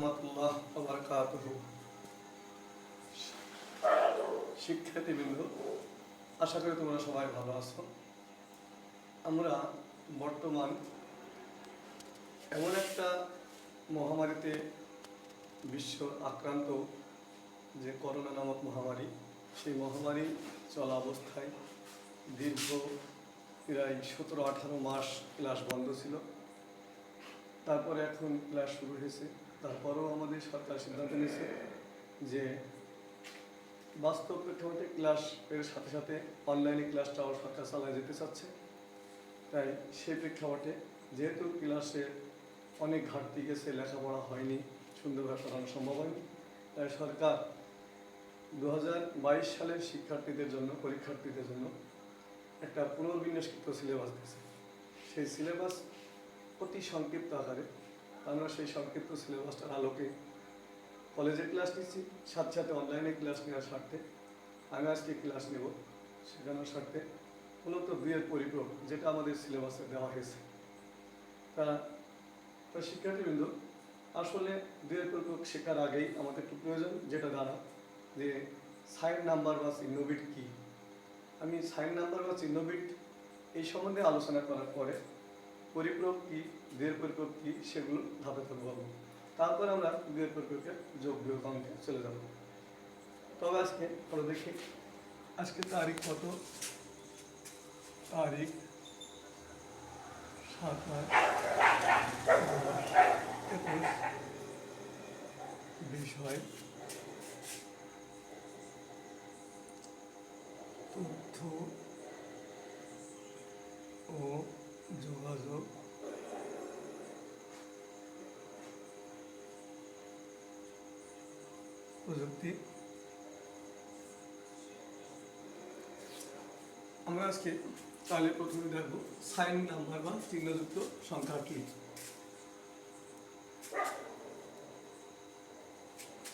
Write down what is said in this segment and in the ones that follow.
রহমতুল্লাহ ওয়া বারাকাতুহু। শিক্ষার্থীবৃন্দ, আশা করি তোমরা সবাই ভালো আছো। আমরা বর্তমান এমন একটা মহামারীতে বিশ্ব আক্রান্ত, যে করোনা নামক মহামারী। সেই মহামারী চলা অবস্থায় দীর্ঘ প্রায় 17-18 মাস ক্লাস বন্ধ ছিল। তারপরে এখন ক্লাস শুরু হয়েছে। তারপরেও আমাদের সরকার সিদ্ধান্ত নিয়েছে যে বাস্তব প্রেক্ষাপটে ক্লাসের সাথে সাথে অনলাইনে ক্লাসটাও সরকার চালায় যেতে চাচ্ছে। তাই সেই প্রেক্ষাপটে যেহেতু ক্লাসে অনেক ঘাটতি গেছে, লেখাপড়া হয়নি, সুন্দরভাবে পড়ানো সম্ভব হয়নি, তাই সরকার 2022 সালের শিক্ষার্থীদের জন্য, পরীক্ষার্থীদের জন্য একটা পুনর্বিন্যাসকৃত সিলেবাস দিয়েছে। সেই সিলেবাস অতি সংক্ষিপ্ত আকারে, আমরা সেই সংক্ষিপ্ত সিলেবাসটার আলোকে কলেজে ক্লাস নিচ্ছি, সাথে সাথে অনলাইনে ক্লাস নেওয়ার স্বার্থে আমি আজকে ক্লাস নেব শেখানোর স্বার্থে মূলত দুইয়ের পরিপূরক, যেটা আমাদের সিলেবাসে দেওয়া হয়েছে। তা শিক্ষার্থীবৃন্দ, আসলে দুইয়ের পরিপূরক শেখার আগেই আমাদের একটু প্রয়োজন, যেটা দ্বারা যে সাইন নাম্বার বা চিহ্নবিট কী। আমি সাইন নাম্বার বা চিহ্নবিট এই সম্বন্ধে আলোচনা করার পরে পরিপূরক কী, দুইয়ের পরিপূরক কী, সেগুলো ধাপে ধাপে বলবো। তারপর আমরা দুইয়ের পরিপূরকের যোগ বিয়োগ অঙ্কে চলে যাব। তবে আজকে আমরা দেখি আজকে তারিখ কত। তারিখ 7/10/21। বিষয় তথ্য ও যোগাযোগ প্রযুক্তি। আমরা আজকে তাহলে প্রথমে দেখব সাইন নাম্বার বা চিহ্নযুক্ত সংখ্যা কি।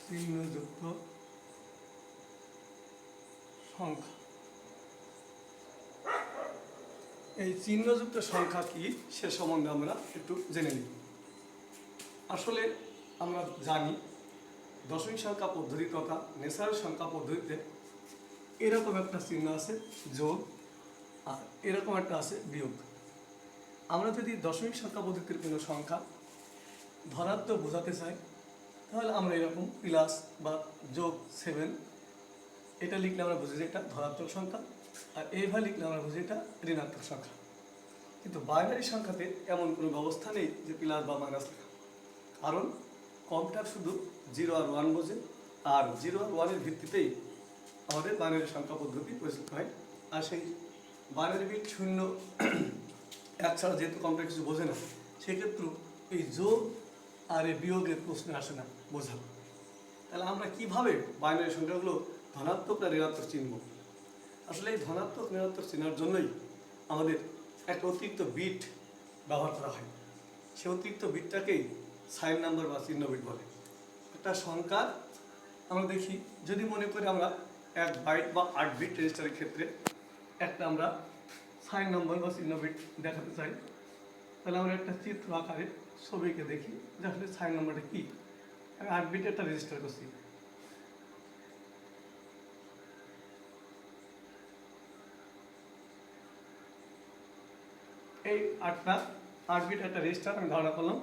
চিহ্নযুক্ত সংখ্যা, এই চিহ্নযুক্ত সংখ্যা কি সে সম্বন্ধে আমরা একটু জেনে নিই। আসলে আমরা জানি দশমিক সংখ্যা পদ্ধতি তথা ন্যাচারাল সংখ্যা পদ্ধতিতে এরকম একটা চিহ্ন আছে যোগ, আর এরকম একটা আছে বিয়োগ। আমরা যদি দশমিক সংখ্যা পদ্ধতির কোনো সংখ্যা ধনাত্মক বোঝাতে চাই, তাহলে আমরা এরকম প্লাস বা যোগ 7 এটা লিখলে আমরা বুঝি যে এটা ধনাত্মক সংখ্যা, আর এইভাবে লিখলে আমরা বুঝি এটা ঋণাত্মক সংখ্যা। কিন্তু বাইনারি সংখ্যাতে এমন কোনো ব্যবস্থা নেই যে প্লাস বা মাইনাস লেখা, কারণ কম্পিউটার শুধু 0 আর 1 বোঝে, আর 0 আর 1-এর ভিত্তিতেই আমাদের বাইনারি সংখ্যা পদ্ধতি পরিচালিত হয়। আর সেই বাইনারি বিট 0 1 ছাড়া যেহেতু কম্পিউটার কিছু বোঝে না, সেক্ষেত্রে এই যোগ আর এই বিয়োগের প্রশ্ন আসে না বোঝানো। তাহলে আমরা কিভাবে বাইনারি সংখ্যাগুলো ধনাত্মক না ঋণাত্মক চিনব? আসলে এই ধনাত্মক ঋণাত্মক চেনার জন্যই আমাদের একটা অতিরিক্ত বিট ব্যবহার করা হয়। সে অতিরিক্ত বিটটাকেই সাইন নাম্বার বা চিহ্ন বিট বলে। একটা সংখ্যা আমরা দেখি, যদি মনে করি আমরা 1 বাইট বা 8 বিট রেজিস্টারের ক্ষেত্রে একটা আমরা সাইন নাম্বার বা চিহ্ন বিট দেখাতে চাই, তাহলে আমরা একটা চিত্র আকারে ছবিকে দেখি যে আসলে সাইন নাম্বারটা কী। আমি 8 বিটে একটা রেজিস্টার করছি। এই 8 বিট একটা রেজিস্টার আমি ধারণা করলাম,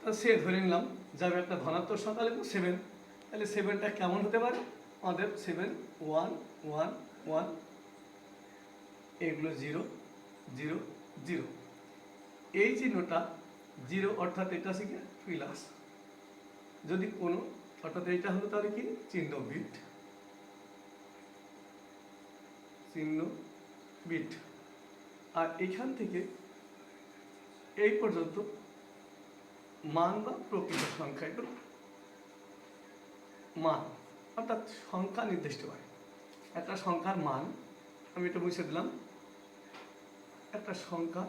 তা সে ধরে নিলাম যাবে একটা ধনাত্মক সংখ্যা লিখব 7। তাহলে 7টা কেমন হতে পারে? আমাদের 7 1 1 1, এগুলো 0 0 0। এই চিহ্নটা 0 অর্থাৎ এটা আছে কি প্লাস, যদি কোনো অর্থাৎ এইটা হলো তাহলে কি চিহ্ন বিট, চিহ্ন বিট। আর এখান থেকে এই পর্যন্ত মান বা প্রকৃত সংখ্যা, এগুলো মান অর্থাৎ সংখ্যা নির্দিষ্ট করে। একটা সংখ্যার মান আমি এটা মুছে দিলাম। একটা সংখ্যা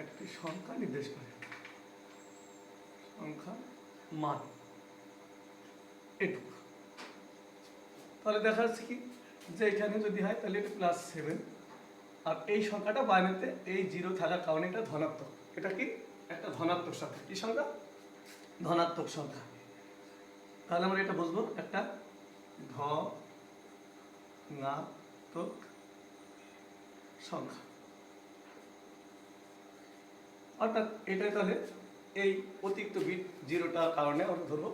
একটি সংখ্যা নির্দেশ করে, সংখ্যা মান এটুকু। তাহলে দেখা যাচ্ছে কি যে এখানে যদি হয় তাহলে এটা +7, আর এই সংখ্যাটা বাইনারিতে এই 0 থাকার কারণে এটা ধনাত্মক। এটা কি একটা ধনাত্মক সংখ্যা। কি সংখ্যা? ধনাত্মক সংখ্যা। তাহলে আমরা এটা বুঝবো একটা ধনাত্মক সংখ্যা। অর্থাৎ এটা তাহলে এই অতিরিক্ত বিট জিরোটার কারণে আমরা ধরবো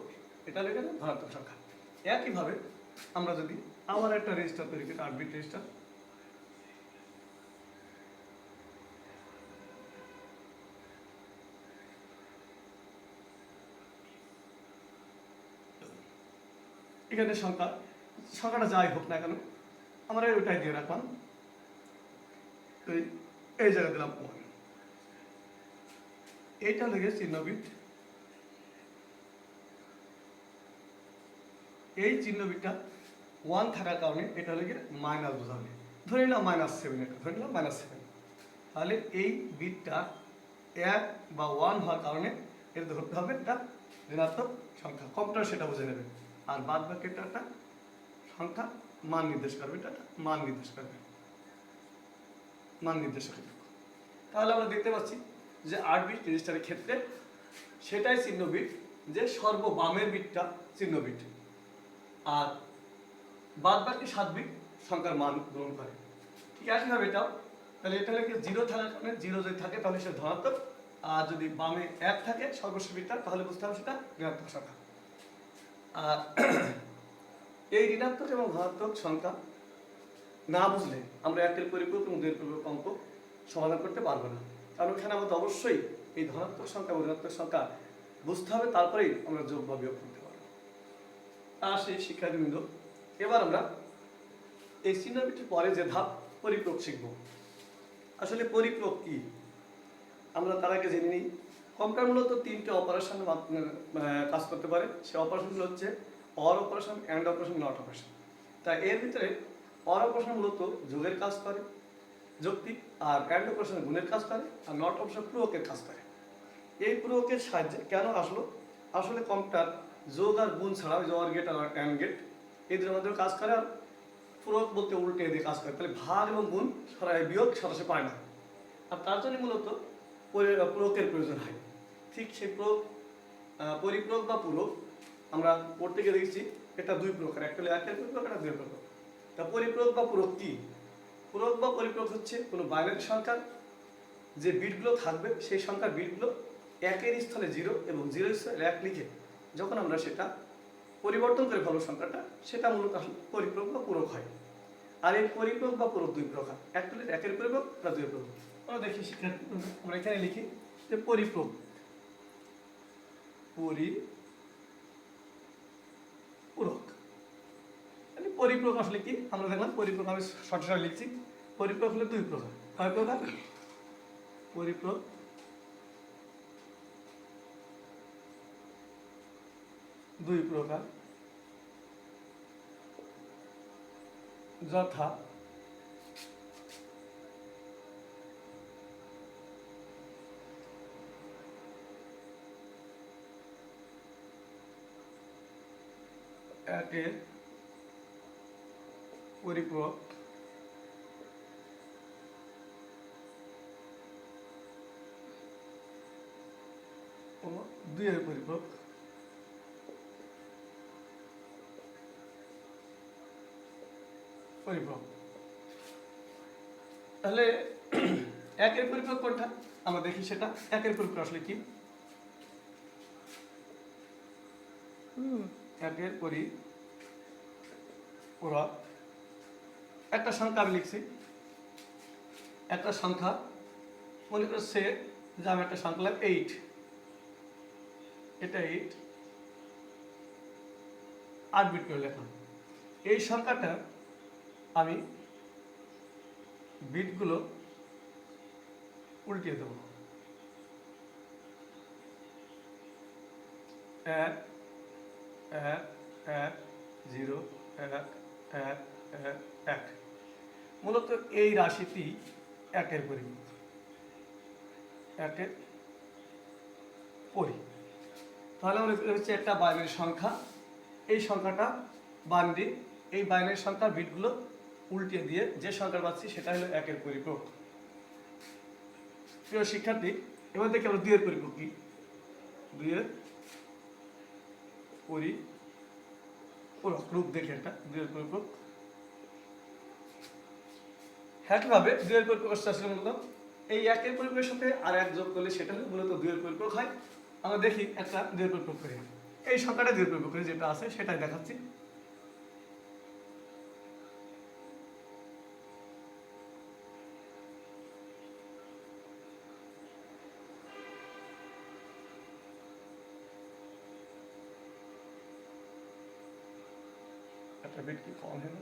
এটা হলো ধনাত্মক সংখ্যা। একইভাবে আমরা যদি আবার একটা রেজিস্টার তৈরি করি, 8 বিট রেজিস্টার, এখানে সংখ্যাটা যাই হোক না কেন আমরা ওইটাই দিয়ে রাখলাম। তো এই জায়গায় দিলাম 1। এইটা লেগে চিহ্ন বিট, এই চিহ্ন বিটটা 1 থাকার কারণে এটা লেগে মাইনাস বোঝাবে। ধরে নিলাম -7, এটা ধরে নিলাম -7। তাহলে এই বিটটা 1 বা 1 হওয়ার কারণে এটা ধরতে হবে এটা ঋণাত্মক সংখ্যা। কম্পিউটার সেটা বুঝে নেবে। আর বাদ বাকি একটা সংখ্যা মান নির্দেশ করবে, এটা মান নির্দেশ করবে, মান নির্দেশ করবে। তাহলে আমরা দেখতে পাচ্ছি যে 8 বিট রেজিস্টারের ক্ষেত্রে সেটাই চিহ্ন বিট যে সর্ববামের বিটটা চিহ্ন বিট, আর বাদ বাকি 7 বিট সংখ্যার মান গ্রহণ করে। ঠিক একইভাবে এটাও, তাহলে এটা হলে 0 থাকার কারণে 0 যদি থাকে তাহলে সেটা ধনাত্মক, আর যদি বামে 1 থাকে সর্বশেষ বিটটা তাহলে বুঝতে হবে সেটা ঋণাত্মক সংখ্যা। আর এই ঋণাত্মক এবং ধনাত্মক সংখ্যা না বুঝলে আমরা 1 এর পরিপূরক এবং 2 এর পরিপূরক অঙ্ক সমাধান করতে পারবো না। কারণ এখানে আমাদের অবশ্যই এই ধনাত্মক সংখ্যা এবং ঋণাত্মক সংখ্যা বুঝতে হবে, তারপরেই আমরা যোগ বা বিয়োগ করতে পারবো। আর সেই শিক্ষার্থীবৃন্দ, এবার আমরা এই চিহ্ন বিটের পরে যে ধাপ পরিপূরক শিখব। আসলে পরিপূরক কি আমরা তার আগে জেনে নিই। কম্পিউটার মূলত 3টে অপারেশন কাজ করতে পারে। সে অপারেশনগুলো হচ্ছে or operation, and operation, not operation. তাই এর ভিতরে অর অপারেশন মূলত যোগের কাজ করে, যৌক্তিক, আর অ্যান্ড অপারেশন গুণের কাজ করে, আর নট অপারেশন পূরকের কাজ করে। এই পূরকের সাহায্যে কেন আসলো? আসলে কম্পিউটার যোগ আর গুণ ছাড়া অর গেট আর অ্যান্ড গেট এদের মধ্যে কাজ করে, আর পূরক বলতে উল্টে দিয়ে কাজ করে। তাহলে ভাগ এবং গুণ বিয়োগ সরাসরি পায় না, আর তার জন্য মূলত পূরকের প্রয়োজন হয়। ঠিক সেই পরিপূরক বা পূরক আমরা পড়তে গিয়ে দেখছি এটা 2 প্রকার, একটা হলো 1 এর পরিপূরক, একটা 2 এর পরিপূরক। তা পরিপূরক বা পূরক কি? পূরক বা পরিপূরক হচ্ছে কোনো বাইনারি সংখ্যার যে বিটগুলো থাকবে সেই সংখ্যার বিটগুলো 1 এর স্থলে 0 এবং 0 এর স্থলে 1 লিখে যখন আমরা সেটা পরিবর্তন করে ফেলবো সংখ্যাটা, সেটা মূলত পরিপূরক বা পূরক হয়। আর এই পরিপূরক বা পূরক 2 প্রকার, একটা হলো 1 এর পরিপূরক, একটা 2 এর পরিপূরক। আমরা দেখি শিক্ষার্থী, আমরা এখানে লিখি যে পরিপূরক, পরিপূরক মানে পরিপূরক আসলে কি আমরা দেখলাম। পরিপূরক আমি সঠিক লিখছি। পরিপূরক হলো 2 প্রকার। কয় প্রকার? পরিপূরক 2 প্রকার, যথা একের পরিপূরক, 2 এর পরিপূরক, তাহলে 1 এর পরিপূরক কোনটা আমরা দেখি সেটা। 1 এর পরিপূরক আসলে কি? 1 এর পরিপূরক একটা সংখ্যা আমি লিখছি, একটা সংখ্যা মনে করছে যে আমি একটা সংখ্যা লিখলাম 8, এটা 8 8 বিট করে লিখলাম। এই সংখ্যাটা আমি বিটগুলো উল্টিয়ে দেব। 1 1 1 0 1 1 1 1। মূলত এই রাশিটি 1 এর পরিপূরক, 1 এর পরি। তাহলে আমরা হচ্ছে একটা বাইনারি সংখ্যা, এই সংখ্যাটা বাইনারি, এই বাইনারি সংখ্যার বিটগুলো উল্টে দিয়ে যে সংখ্যা পাচ্ছি সেটা হলো 1 এর পরিপূরক। প্রিয় শিক্ষার্থী, এবার দেখি আমরা দুইয়ের পরিপূরক কি, দুইয়ের পরিপূরক রূপ দেখি একটা দুইয়ের পরিপূরক। একইভাবে দুইয়ের পরিপূরক আসলে মূলত এই একের পরিপূরকের সাথে আর এক যোগ করলে সেটা মূলত দুইয়ের পরিপূরক হয়। আমরা দেখি একটা দুইয়ের পরিপূরক করি, এই সংখ্যাটা দুইয়ের পরিপূরক করে যেটা আছে সেটাই দেখাচ্ছি। একটা বিট কি কম হলো,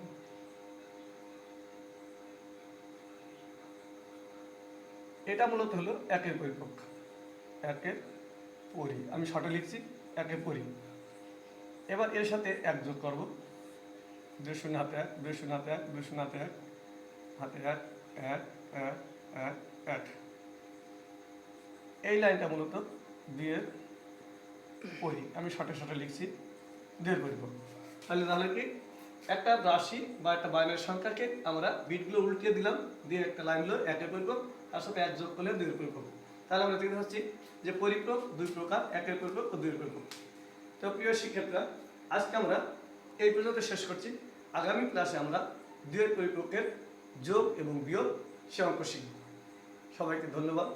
এটা মূলত হলো একের পরিপূরক, একের পরি, আমি শর্টে লিখছি একের পরি। এবার এর সাথে এক যোগ করব, 2 শূন্য হাতে 1, 2 শূন্য হাতে 1, 2 শূন্য হাতে 1, হাতে 1, 1, 1, 1, 1। এই লাইনটা মূলত দুইয়ের পরি, আমি শর্টে লিখছি দুইয়ের পরিপূরক। তাহলে কি একটা রাশি বা একটা বাইনারি সংখ্যাকে আমরা বিটগুলো উল্টিয়ে দিলাম, দিয়ে একটা লাইন হলো একের পরিপূরক, তার সাথে এক যোগ করলে দুইয়ের পরিপূরক। তাহলে আমরা দেখতে পাচ্ছি যে পরিপূরক দুই প্রকার, একের পরিপূরক ও দুইয়ের পরিপূরক। তো প্রিয় শিক্ষার্থীরা, আজকে আমরা এই পর্যন্ত শেষ করছি। আগামী ক্লাসে আমরা দুইয়ের পরিপূরকের যোগ এবং বিয়োগ সে অঙ্ক শিখব। সবাইকে ধন্যবাদ।